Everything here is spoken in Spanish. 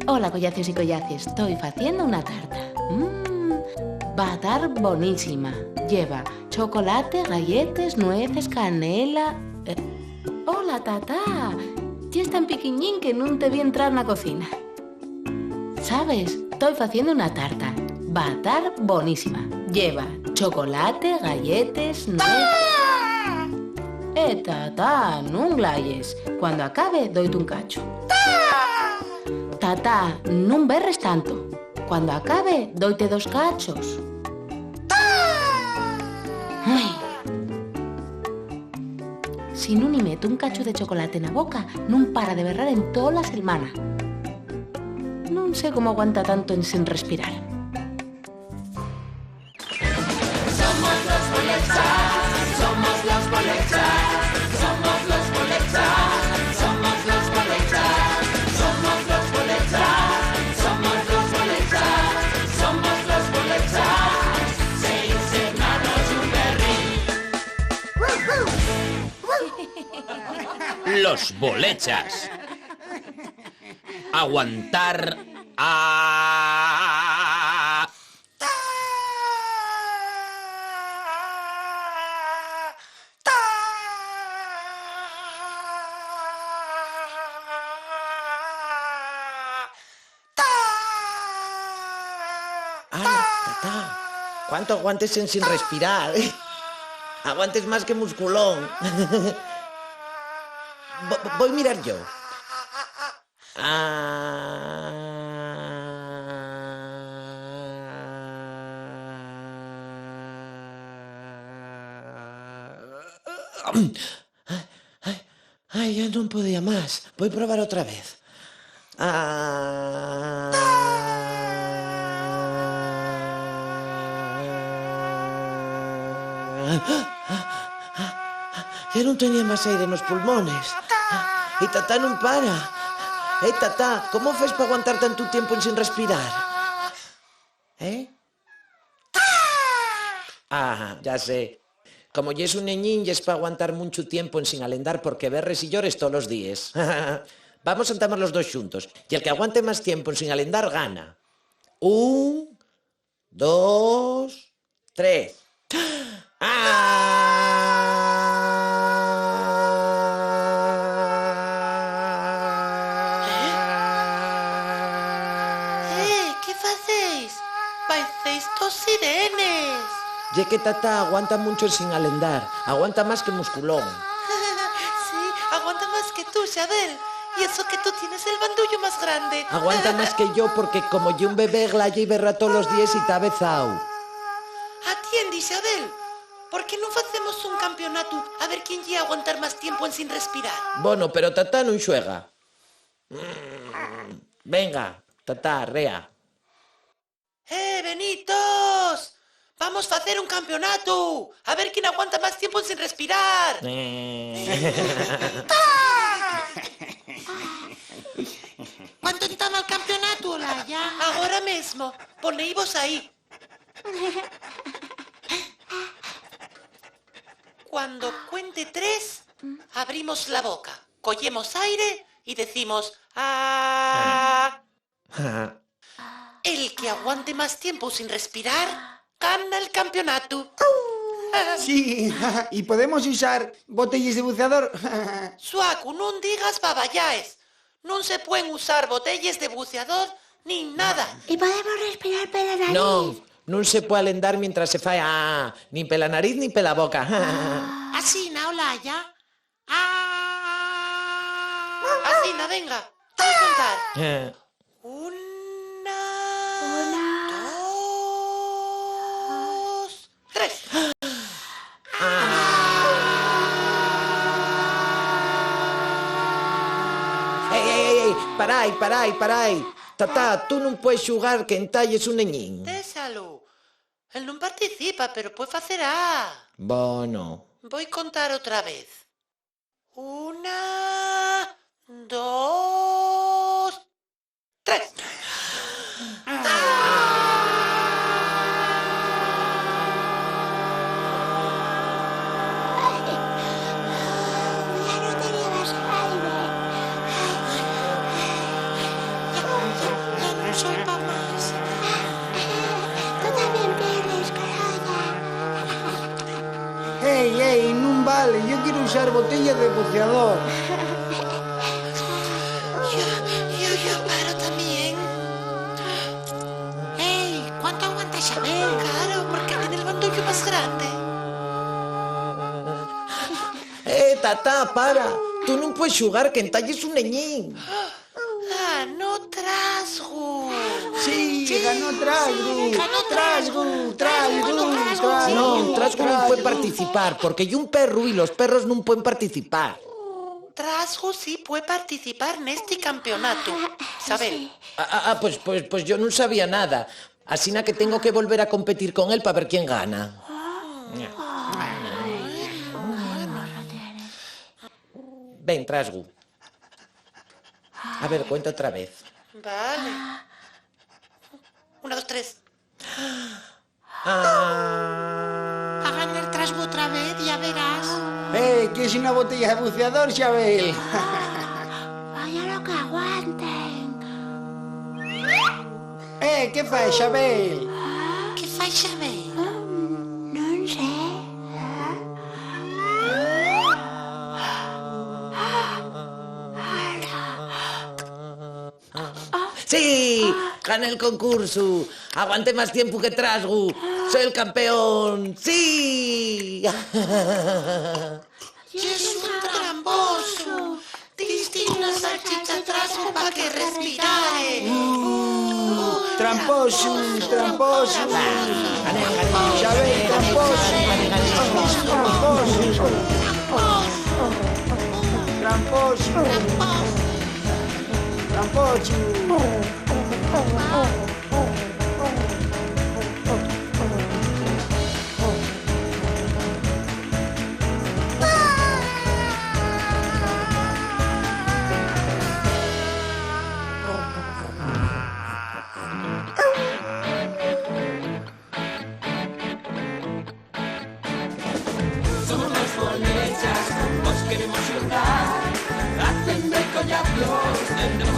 Hola, collacios y collaces. Estoy haciendo una tarta. Va a estar bonísima. Lleva chocolate, galletas, nueces, canela... Hola, Tata. Ya es tan piquiñín que no te vi entrar en la cocina. ¿Sabes? Estoy haciendo una tarta. Va a estar bonísima. Lleva chocolate, galletas, nueces... Tata, no glayes. Cuando acabe, doy-te un cacho. Tata, no berres tanto. Cuando acabe, doy-te 2 cachos. Ay. Si no ni meto un cacho de chocolate en la boca, no para de berrar en toda la semana. No sé cómo aguanta tanto en sin respirar. Somos los Bolechas, somos los Bolechas, somos los Bolechas, somos los Bolechas, somos los Bolechas, somos los Bolechas, somos los Bolechas, 6 hermanos y un berrín. Los Bolechas. Aguantar a... Tata, ¿cuánto aguantes sin respirar? Aguantes más que musculón. Voy a mirar yo. Ay, ya no podía más. Voy a probar otra vez. Ya no tenía más aire en los pulmones. Y Tata no para. Tata, ¿cómo fes para aguantar tanto tiempo sin respirar? Ya sé. Como ya es un neñín, ya es para aguantar mucho tiempo sin alendar porque berres y llores todos los días. Vamos a entamos los dos juntos. Y el que aguante más tiempo sin alendar, gana. 1, 2, 3. ¿Qué facéis? Parecéis dos sirenes. Ya que Tata aguanta mucho sin alendar. Aguanta más que musculón. Sí, aguanta más que tú, Xabel. Y eso que tú tienes el bandullo más grande. Aguanta más que yo porque como yo un bebé glaya y berra todos los días y está bezao. Atiende, Xabel. ¿Por qué no hacemos un campeonato a ver quién llega a aguantar más tiempo en sin respirar? Bueno, pero Tata non xuega. Venga, Tata, rea. Benitos! Vamos a hacer un campeonato. A ver quién aguanta más tiempo sin respirar. ¿Cuánto estaba el campeonato, Olaya? Ahora mismo. Poneivos ahí. Cuando cuente 3, abrimos la boca, cogemos aire y decimos ¡ah! El que aguante más tiempo sin respirar, gana el campeonato. Sí, y podemos usar botellas de buceador. Suaku, no digas babayaes. No se pueden usar botellas de buceador ni nada. ¿Y podemos respirar por la nariz? Non se puede alendar mientras se fai ni pela nariz ni pela boca. Así, ¿no, Olaya? Así, na, venga. Voy a contar. 1, 2, 3. Ei, parai. Tata, tú non puedes xugar que entalles un neñín. Déxalo. Él non participa, pero puede facer A. Bueno. Voy a contar otra vez. 1, 2, 3. Ya no tenía más aire. usar botella de buceador. Yo paro también. ¡Ey! ¿Cuánto aguanta Xabel? Claro, porque tiene el bandullo más grande. Tatá, para. Tú non puedes xugar que entalles un neñín. Ah, no trasgo. Sí, ganó Trasgu. Ganó Trasgu. No, Trasgu non puede participar, porque hay un perro y los perros non pueden participar. Trasgo sí puede participar en este campeonato. Isabel. Pues yo non sabía nada. Así que tengo que volver a competir con él para ver quién gana. Ven, Trasgu. A ver, cuenta otra vez. Vale. 1, 2, 3. A ganar Trasgu otra vez, ya verás. ¿Quieres una botella de buceador, Xabel? Vaya lo que aguanten. ¿Qué fai, Xabel? ¿Qué fai Xabel? Non sé. ¡Sí! ¡Gané el concurso! ¡Aguanté más tiempo que Trasgu! ¡Soy el campeón! ¡Sí! Es un tramposo. Diste una salchicha Trasgo para que respirare. Tramposo. Xabel, tramposo. Somos las polechas, os queremos jugar. Hacen de collados,